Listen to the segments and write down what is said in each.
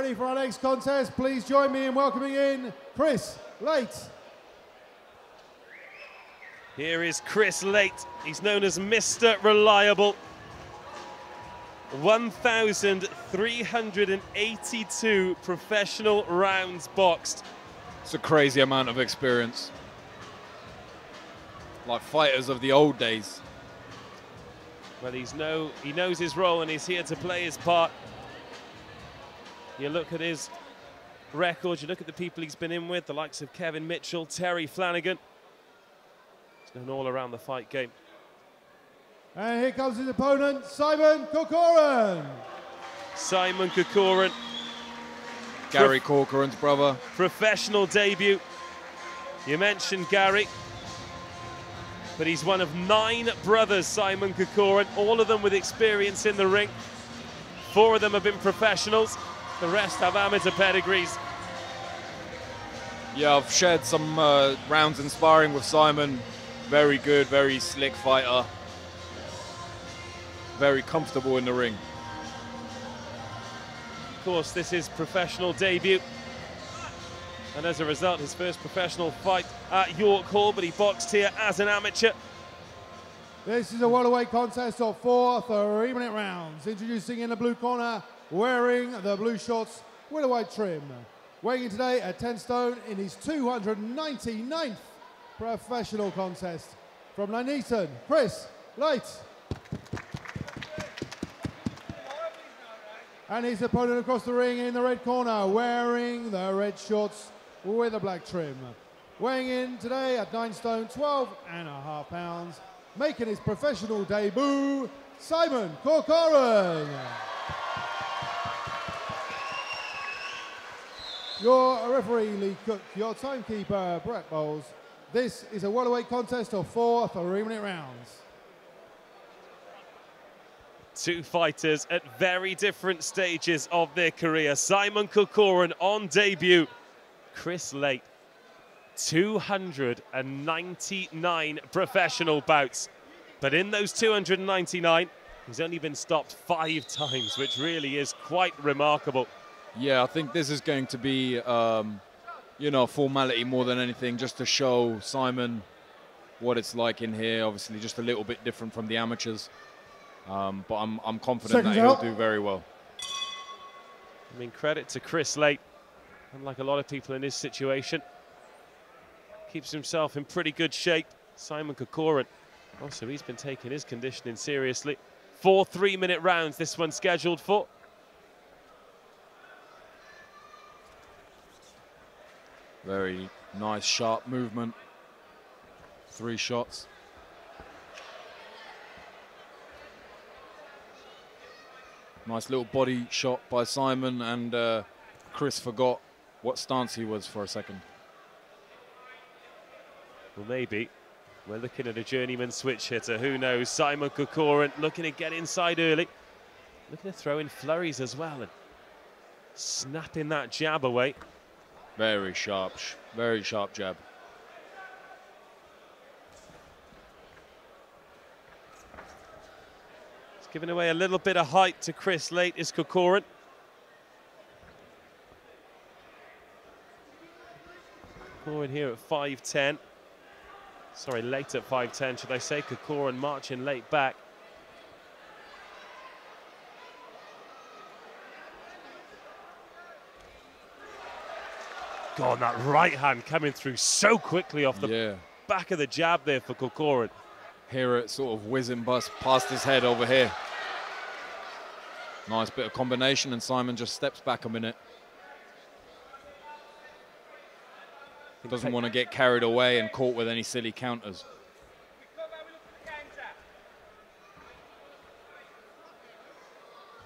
ready for our next contest. Please join me in welcoming in Kris Laight. Here is Kris Laight. He's known as Mr. Reliable. 1,382 professional rounds boxed. It's a crazy amount of experience. Like fighters of the old days. Well, he knows his role and he's here to play his part. You look at his record, you look at the people he's been in with, the likes of Kevin Mitchell, Terry Flanagan. He's known all around the fight game. And here comes his opponent, Simon Corcoran. Simon Corcoran. Gary Corcoran's brother. Professional debut. You mentioned Gary. But he's one of 9 brothers, Simon Corcoran, all of them with experience in the ring. 4 of them have been professionals. The rest have amateur pedigrees. Yeah, I've shared some rounds in sparring with Simon. Very good, very slick fighter. Very comfortable in the ring. Of course, this is professional debut. And as a result, his first professional fight at York Hall, but he boxed here as an amateur. This is a welterweight contest of 4 3-minute rounds. Introducing in the blue corner, wearing the blue shorts, welterweight trim. Weighing in today at 10 stone in his 299th professional contest. From Nuneaton, Kris Laight. And his opponent across the ring in the red corner, wearing the red shorts with a black trim. Weighing in today at 9 stone, 12.5 pounds, making his professional debut, Simon Corcoran. Your referee, Lee Cook, your timekeeper, Brett Bowles. This is a welterweight contest of 4 3-minute rounds. 2 fighters at very different stages of their career. Simon Corcoran on debut. Kris Laight, 299 professional bouts. But in those 299, he's only been stopped 5 times, which really is quite remarkable. Yeah, I think this is going to be, you know, a formality more than anything, just to show Simon what it's like in here. Obviously, just a little bit different from the amateurs. But I'm confident that he'll do very well. I mean, credit to Kris Laight. Unlike a lot of people in his situation, keeps himself in pretty good shape. Simon Corcoran, also he's been taking his conditioning seriously. 4 3-minute rounds, this one's scheduled for. Very nice, sharp movement. 3 shots. Nice little body shot by Simon, and Kris forgot what stance he was for a second. Well, maybe. We're looking at a journeyman switch hitter. Who knows? Simon Corcoran looking to get inside early. Looking to throw in flurries as well and snapping that jab away. Very sharp jab. It's giving away a little bit of height to Kris Laight is Corcoran. Corcoran here at 5'10". Sorry, Laight at 5'10", should I say. Corcoran marching Laight back. God, that right hand coming through so quickly off the back of the jab there for Corcoran. Hear it sort of whiz and bust past his head over here. Nice bit of combination, and Simon just steps back a minute. Doesn't want to get carried away and caught with any silly counters.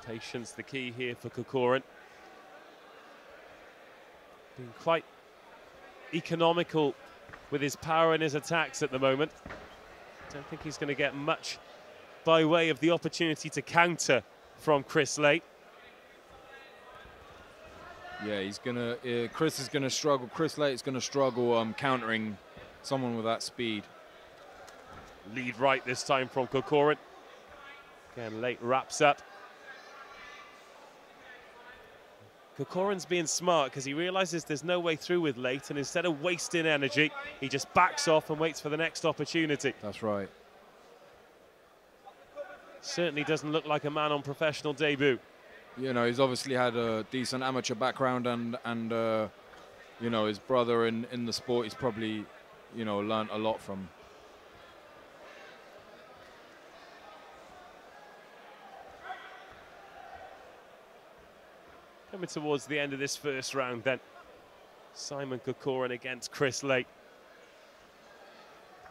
Patience the key here for Corcoran. Being quite economical with his power and his attacks at the moment. Don't think he's going to get much by way of the opportunity to counter from Kris Laight. Yeah, he's gonna. Kris is gonna struggle. Kris Laight is gonna struggle countering someone with that speed. Lead right this time from Corcoran. Again, Laight wraps up. Corcoran's being smart because he realizes there's no way through with Laight, and instead of wasting energy, he just backs off and waits for the next opportunity. That's right. Certainly doesn't look like a man on professional debut. You know, he's obviously had a decent amateur background, and you know, his brother in the sport, he's probably, you know, learned a lot from. Coming towards the end of this first round then. Simon Corcoran against Kris Laight.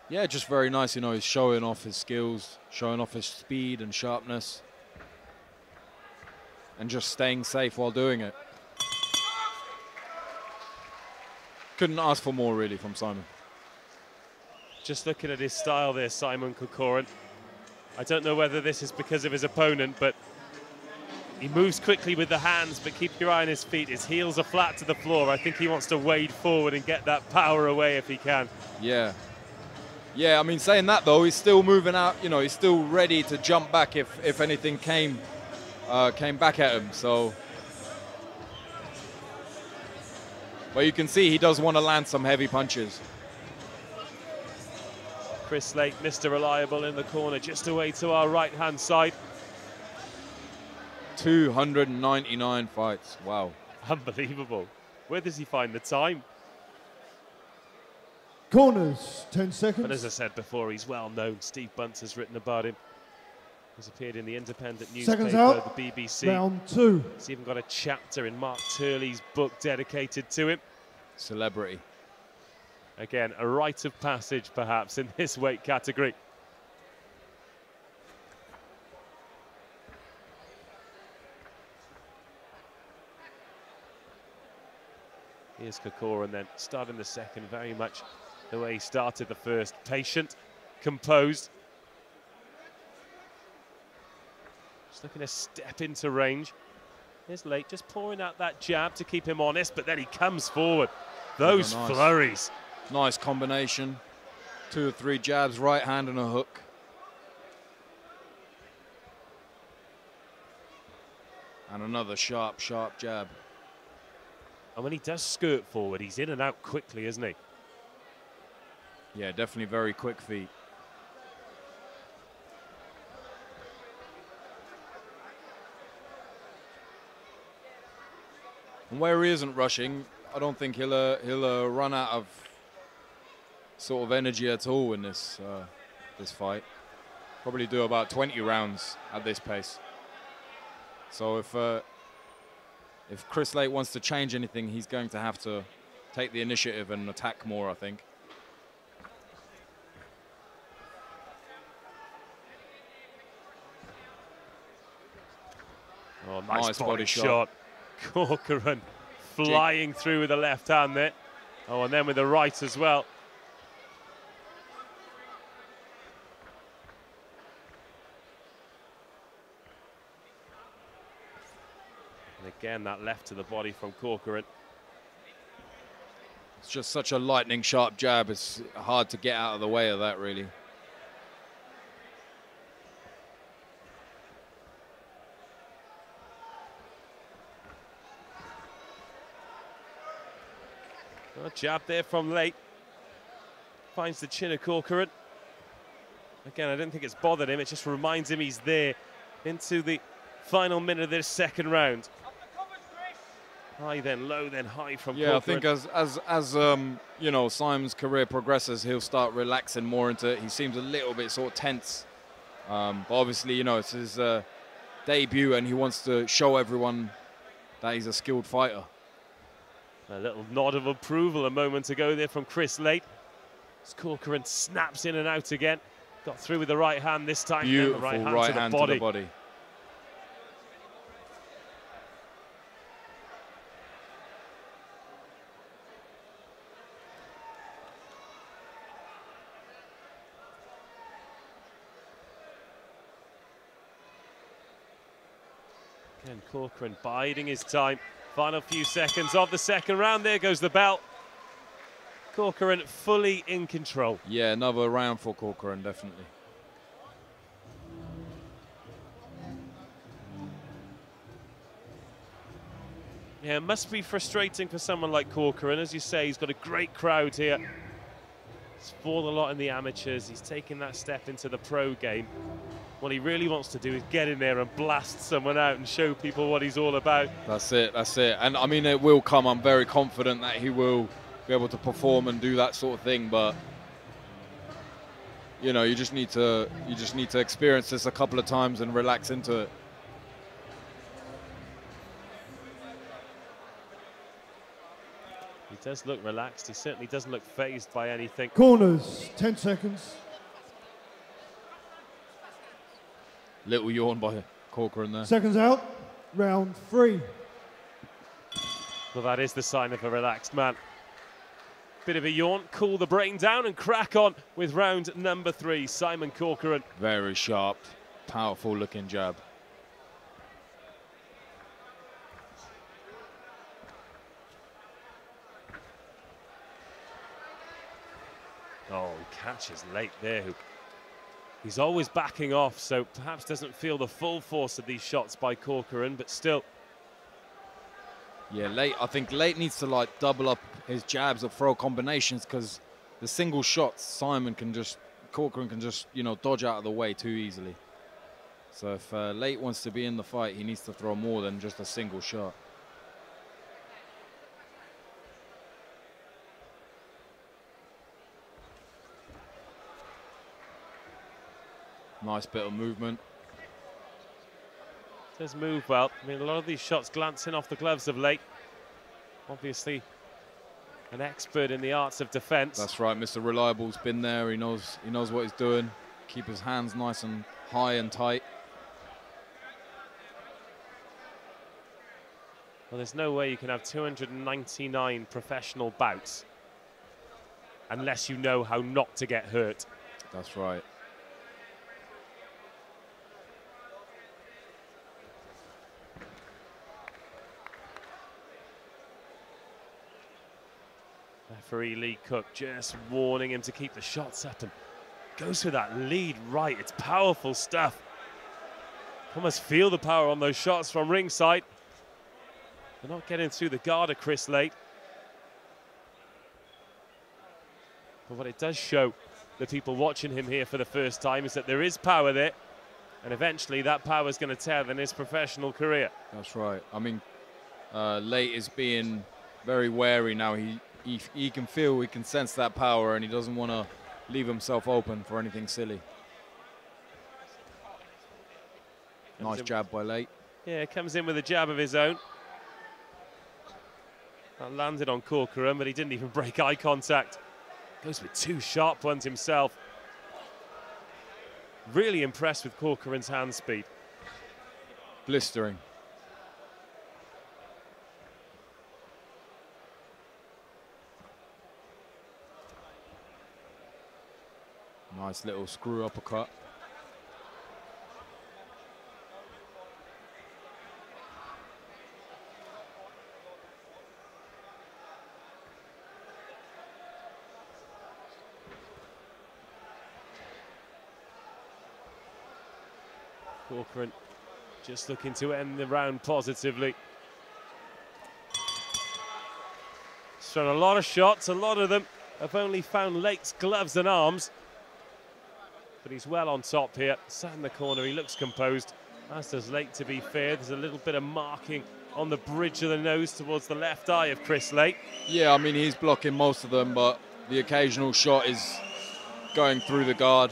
Yeah, just very nice, you know, he's showing off his skills, showing off his speed and sharpness, and just staying safe while doing it. Couldn't ask for more, really, from Simon. Just looking at his style there, Simon Corcoran. I don't know whether this is because of his opponent, but he moves quickly with the hands, but keep your eye on his feet. His heels are flat to the floor. I think he wants to wade forward and get that power away if he can. Yeah. Yeah, I mean, saying that, though, he's still moving out. You know, he's still ready to jump back if anything came back at him. So, but you can see he does want to land some heavy punches. Kris Laight, Mr. Reliable in the corner, just away to our right-hand side. 299 fights. Wow. Unbelievable. Where does he find the time? Corners, 10 seconds. But as I said before, he's well known. Steve Bunce has written about him. He's appeared in the Independent Seconds newspaper, out. the BBC. Round 2. He's even got a chapter in Mark Turley's book dedicated to him. Celebrity. Again, a rite of passage, perhaps, in this weight category. Here's Corcoran then, starting the second very much the way he started the first. Patient, composed. Just looking to step into range. Here's Laight just pouring out that jab to keep him honest, but then he comes forward. Those nice flurries. Nice combination. 2 or 3 jabs, right hand and a hook. And another sharp, sharp jab. And when he does skirt forward, he's in and out quickly, isn't he? Yeah, definitely very quick feet. And where he isn't rushing, I don't think he'll run out of sort of energy at all in this this fight. Probably do about 20 rounds at this pace. So if Kris Laight wants to change anything, he's going to have to take the initiative and attack more, I think. Oh, nice body shot. Corcoran flying through with the left hand there. Oh, and then with the right as well. And again, that left to the body from Corcoran. It's just such a lightning sharp jab. It's hard to get out of the way of that, really. A jab there from Laight. Finds the chin of Corcoran. Again, I don't think it's bothered him. It just reminds him he's there into the final minute of this second round. High then low then high from Corcoran. Yeah, I think as you know, Simon's career progresses, he'll start relaxing more into it. He seems a little bit sort of tense. But obviously, you know, it's his debut and he wants to show everyone that he's a skilled fighter. A little nod of approval a moment ago there from Kris Laight. As Corcoran snaps in and out again. Got through with the right hand this time. Beautiful the right hand, to the body. Again, Corcoran biding his time. Final few seconds of the second round. There goes the bell. Corcoran fully in control. Yeah, another round for Corcoran, definitely. Yeah, it must be frustrating for someone like Corcoran. As you say, he's got a great crowd here. He's fought a lot in the amateurs. He's taken that step into the pro game. What he really wants to do is get in there and blast someone out and show people what he's all about. That's it, that's it. And I mean, it will come. I'm very confident that he will be able to perform and do that sort of thing. But you know, you just need to experience this a couple of times and relax into it. He does look relaxed. He certainly doesn't look fazed by anything. Corners, 10 seconds. Little yawn by Corcoran there. Seconds out, round 3. Well, that is the sign of a relaxed man. Bit of a yawn, cool the brain down and crack on with round number 3. Simon Corcoran. Very sharp, powerful looking jab. Oh, he catches Laight there. He's always backing off, so perhaps doesn't feel the full force of these shots by Corcoran, but still. Yeah, Laight, I think Laight needs to like double up his jabs or throw combinations, because the single shots Corcoran can just, you know, dodge out of the way too easily. So if Laight wants to be in the fight, he needs to throw more than just a single shot. Nice bit of movement. Does move well. I mean, a lot of these shots glancing off the gloves of Laight. Obviously, an expert in the arts of defense. That's right, Mr. Reliable's been there. He knows what he's doing. Keep his hands nice and high and tight. Well, there's no way you can have 299 professional bouts unless you know how not to get hurt. That's right. Referee Lee Cook just warning him to keep the shots up and goes for that lead right. It's powerful stuff. Almost feel the power on those shots from ringside. They're not getting through the guard of Kris Laight. But what it does show the people watching him here for the first time is that there is power there, and eventually that power is going to tell in his professional career. That's right. I mean, Laight is being very wary now. He can feel, he can sense that power, and he doesn't want to leave himself open for anything silly. Nice jab by Laight. Yeah, comes in with a jab of his own. That landed on Corcoran, but he didn't even break eye contact. Goes with 2 sharp ones himself. Really impressed with Corcoran's hand speed. Blistering. Nice little screw uppercut. Corcoran just looking to end the round positively. He's thrown a lot of shots, a lot of them have only found Laight's gloves and arms. But he's well on top here, sat in the corner, he looks composed, as does Laight, to be fair. There's a little bit of marking on the bridge of the nose towards the left eye of Kris Laight. Yeah, I mean, he's blocking most of them, but the occasional shot is going through the guard.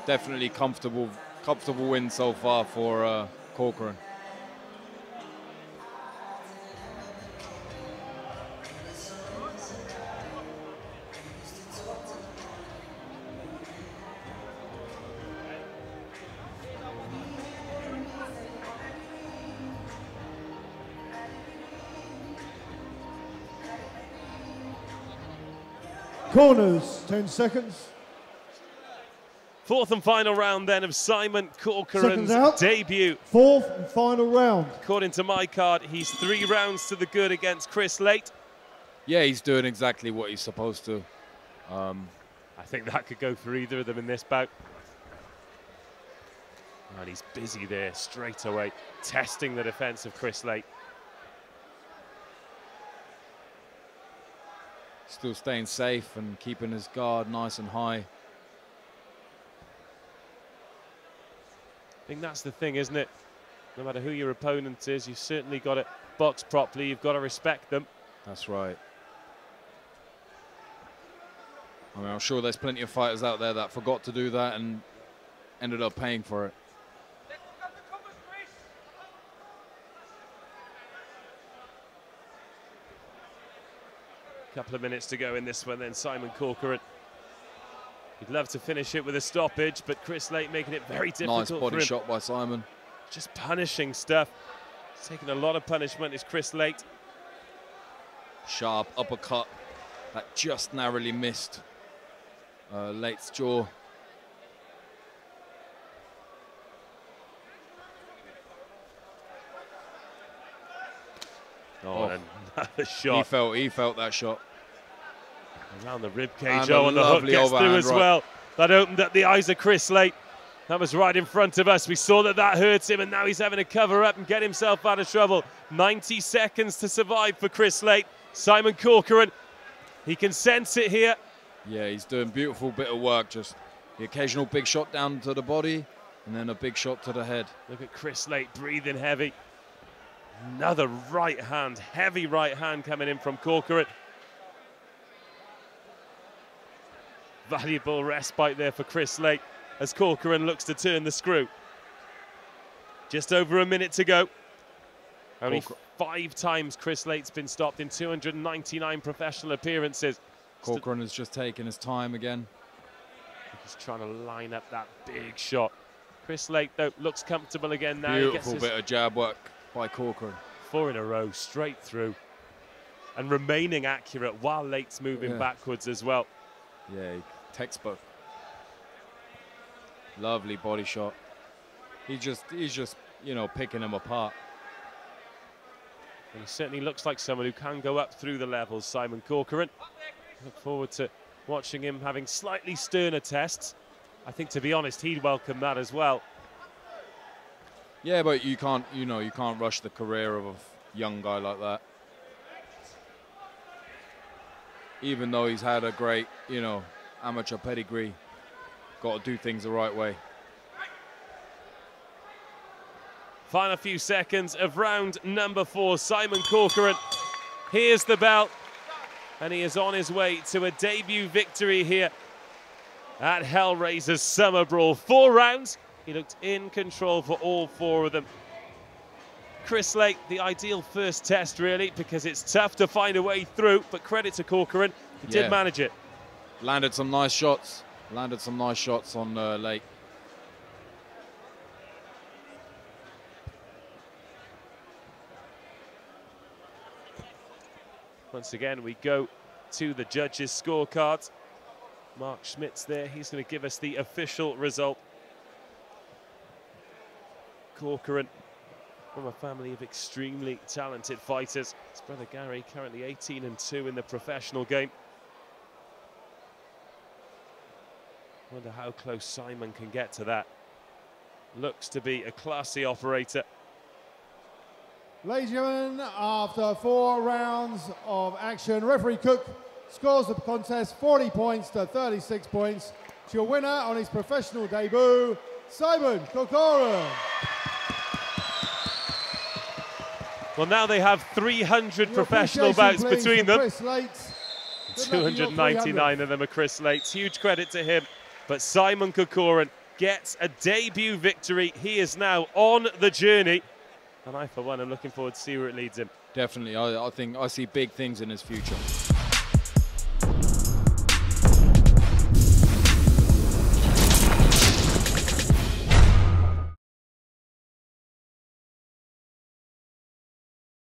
Definitely comfortable win so far for Corcoran. Corners, 10 seconds. 4th and final round then of Simon Corcoran's debut. 4th and final round. According to my card, he's 3 rounds to the good against Kris Laight. Yeah, he's doing exactly what he's supposed to. I think that could go for either of them in this bout. And he's busy there straight away, testing the defense of Kris Laight. still staying safe and keeping his guard nice and high. I think that's the thing, isn't it? No matter who your opponent is, you've certainly got to box properly. You've got to respect them. That's right. I mean, I'm sure there's plenty of fighters out there that forgot to do that and ended up paying for it. Couple of minutes to go in this one then. Simon Corcoran. He'd love to finish it with a stoppage, but Kris Laight making it very difficult. Nice body shot by Simon. Just punishing stuff. He's taking a lot of punishment, is Kris Laight. Sharp uppercut that just narrowly missed Laight's jaw. Oh, and another shot. He felt that shot. Around the ribcage, and the hook gets through as well. That opened up the eyes of Kris Laight. That was right in front of us. We saw that hurt him, and now he's having to cover up and get himself out of trouble. 90 seconds to survive for Kris Laight. Simon Corcoran, he can sense it here. Yeah, he's doing beautiful bit of work. Just the occasional big shot down to the body, and then a big shot to the head. Look at Kris Laight breathing heavy. Another right hand, heavy right hand coming in from Corcoran. Valuable respite there for Kris Laight as Corcoran looks to turn the screw. Just over a minute to go. Only 5 times Kris Laight's been stopped in 299 professional appearances. Corcoran has just taken his time again. He's trying to line up that big shot. Kris Laight, though, looks comfortable again now. Beautiful bit of jab work by Corcoran. 4 in a row, straight through. And remaining accurate while Laight's moving backwards as well. Yeah, textbook. Lovely body shot. He's just, you know, picking him apart. And he certainly looks like someone who can go up through the levels, Simon Corcoran. Look forward to watching him having slightly sterner tests. I think, to be honest, he'd welcome that as well. Yeah, but you can't rush the career of a young guy like that. Even though he's had a great, amateur pedigree, got to do things the right way. Final few seconds of round number 4. Simon Corcoran hears the bell, and he is on his way to a debut victory here at Hellraiser's Summer Brawl. 4 rounds. He looked in control for all 4 of them. Kris Laight, the ideal first test, really, because it's tough to find a way through, but credit to Corcoran, he did manage it. Landed some nice shots. Landed some nice shots on Laight. Once again, we go to the judges' scorecards. Mark Schmidt's there. He's going to give us the official result. Corcoran, from a family of extremely talented fighters. His brother Gary, currently 18-2 in the professional game. Wonder how close Simon can get to that. Looks to be a classy operator. Ladies and gentlemen, after 4 rounds of action, referee Cook scores the contest 40 points to 36 points. It's your winner on his professional debut, Simon Corcoran. Well, now they have 300 professional bouts between them. Kris Laight. 299 of them are Kris Laight's. Huge credit to him. But Simon Corcoran gets a debut victory. He is now on the journey. And I, for one, am looking forward to see where it leads him. Definitely. I think I see big things in his future.